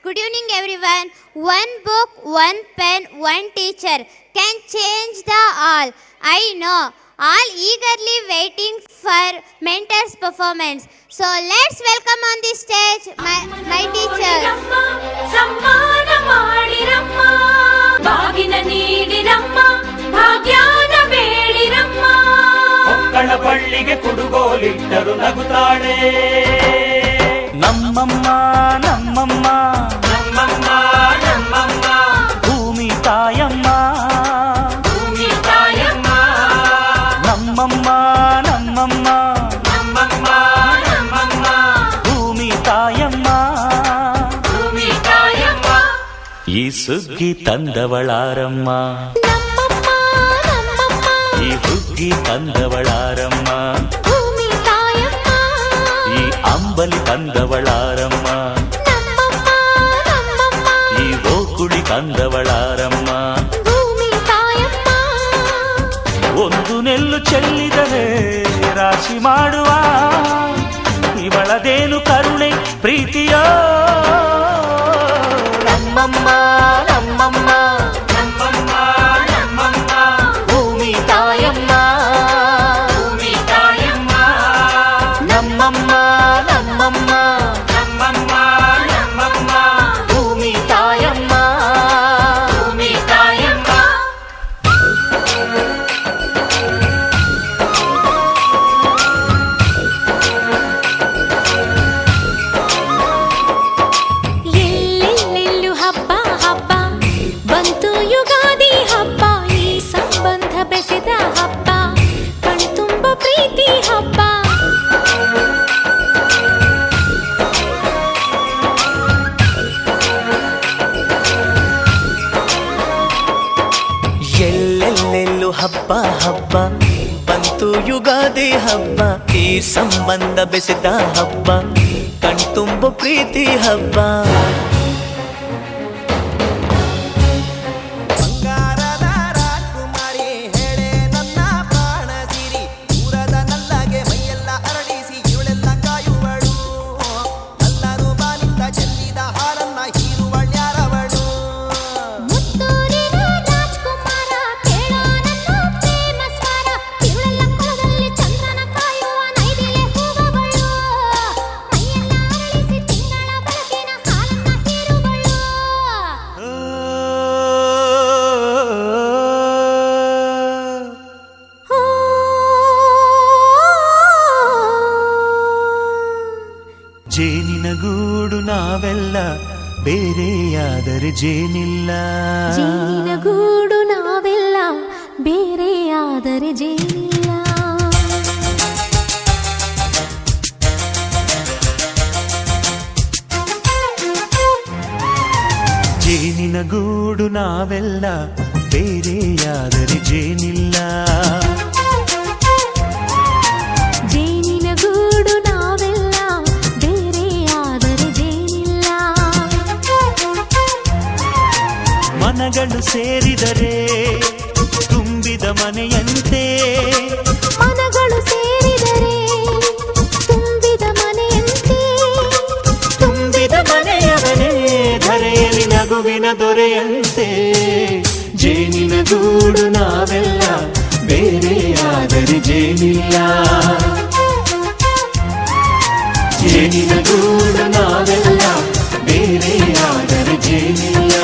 Good evening everyone. One book, one pen, one teacher can change the all. I know. All eagerly waiting for mentor's performance. So let's welcome on the stage my teacher. ಸಮ್ಮಾನ ಮಾಡಿರಮ್ಮ ಬಾಗಿನ ನೀಡಿರಮ್ಮ ಭಾಗ್ಯಾನ ಬೇಡಿರಮ್ಮ ಮಕ್ಕಳ ಬಳ್ಳಿಗೆ ಕುಡುಗೋಲಿಟ್ಟರು ನಗುತ್ತಾಳೆ ನಮ್ಮಮ್ಮ ನಮ್ಮಮ್ಮ ನಮ್ಮಮ್ಮ ನಮ್ಮಮ್ಮ ಭೂಮಿ ತಾಯಮ್ಮ ಭೂಮಿ ತಾಯಮ್ಮ ನಮ್ಮಮ್ಮ ನಮ್ಮಮ್ಮ ನಮ್ಮಮ್ಮ ನಮ್ಮಮ್ಮ ಭೂಮಿ ತಾಯಮ್ಮ ಭೂಮಿ ತಾಯಮ್ಮ ಈ ಸುಗ್ಗಿ ತಂದವಳಾರಮ್ಮ ಈ ಹುಗ್ಗಿ ತಂದವಳಾರಮ್ಮ ಈ ಅಂಬಲಿ ತಂದವಳಾರಮ್ಮ ಈ ಓಕುಳಿ ತಂದವಳಾರಮ್ಮ ಒಂದು ನೆಲ್ಲು ಚೆಲ್ಲಿದರೆ ರಾಶಿ ಮಾಡುವ ಇವಳದೇನು ಕರುಣೆ ಪ್ರೀತಿಯೋ ನಮ್ಮಮ್ಮ ನಮ್ಮಮ್ಮ ನಮ್ಮಮ್ಮ ನಮ್ಮಮ್ಮ ಭೂಮಿ ತಾಯಮ್ಮ ಭೂಮಿ ತಾಯಮ್ಮ ನಮ್ಮಮ್ಮ ನಮ್ಮಮ್ಮ ನಮ್ಮಮ್ಮ ನಮ್ಮಮ್ಮ ಭೂಮಿ ತಾಯಮ್ಮ ಭೂಮಿ ತಾಯಮ್ಮ ಎಲ್ಲೆಲ್ಲೆಲ್ಲೂ ಹಬ್ಬ ಹಬ್ಬ ಬಂತು ಯುಗಾದಿ ಹಬ್ಬ ಈ ಸಂಬಂಧ ಬೆಸೆದ ಹಬ್ಬ ಕಣ್ತುಂಬ ಪ್ರೀತಿ ಹಬ್ಬ ಎಲ್ಲೆಲ್ಲೆಲ್ಲೂ ಹಬ್ಬ ಹಬ್ಬ ಬಂತು ಯುಗಾದಿ ಹಬ್ಬ ಈ ಸಂಬಂಧ ಬೆಸೆದ ಹಬ್ಬ ಕಣ್ತುಂಬ ಪ್ರೀತಿ ಹಬ್ಬ ಬಂಗಾರದ ರಾಜಕುಮಾರಿ ಹೇಳೆ ನನ್ನ ಪ್ರಾಣ ಸಿರಿ ದೂರದ ನಲ್ಲಗೆ ಮೈಯೆಲ್ಲ ಅರಳಿಸಿ ಇವಳೆಲ್ಲ ಕಾಯುವಳು ಎಲ್ಲರೂ ಬಾಲಿಂದ ಚೆಲ್ಲಿದ ಹಾರನ್ನ ಹೀರುವಳ್ಯಾರವಳು ಮುತ್ತೂರಿನ ರಾಜ್ಕುಮಾರ ಕೇಳೋ ನನ್ನ ಪ್ರೇಮ ಸ್ವರ ತಿರುಳೆಲ್ಲ ಕೊಳದಲ್ಲಿ ಚಂದ್ರನ ಕಾಯುವ ನೈದಿಲೆ ಹೂವವಳು ಮೈಯೆಲ್ಲ ಅರಳಿಸಿ ತಿಂಗಳ ಬೆಳಕಿನ ಹಾಲನ್ನ ಹೀರುವಳು ಜೇನಿನ ಗೂಡು ನಾವೆಲ್ಲ ಬೇರೆಯಾದರೆ ಜೇನಿಲ್ಲ ಜೇನಿನ ಗೂಡು ನಾವೆಲ್ಲ ಬೇರೆಯಾದರೆ ಜೇನಿಲ್ಲ ಜೇನಿನ ಗೂಡು ನಾವೆಲ್ಲ ಬೇರೆಯಾದರೆ ಜೇನಿಲ್ಲ ಜೇನಿನ ಗೂಡು ನಾವೆಲ್ಲ ಬೇರೆಯಾದರೆ ಜೇನಿಲ್ಲ ಮನಗಳು ಸೇರಿದರೆ ತುಂಬಿದ ಮನೆಯಂತೆ ಮನಗಳು ಸೇರಿದರೆ ತುಂಬಿದ ಮನೆಯಂತೆ ತುಂಬಿದ ಮನೆಯವನೇ ಧರೆಯಲ್ಲಿ ನಗುವಿನ ದೊರೆಯಂತೆ ಜೇನಿನ ಗೂಡು ನಾವೆಲ್ಲ ಬೇರೆಯಾದರೆ ಜೇನಿಲ್ಲ ಜೇನಿನ ಗೂಡು ನಾವೆಲ್ಲ ಬೇರೆಯಾದರೆ ಜೇನಿಲ್ಲ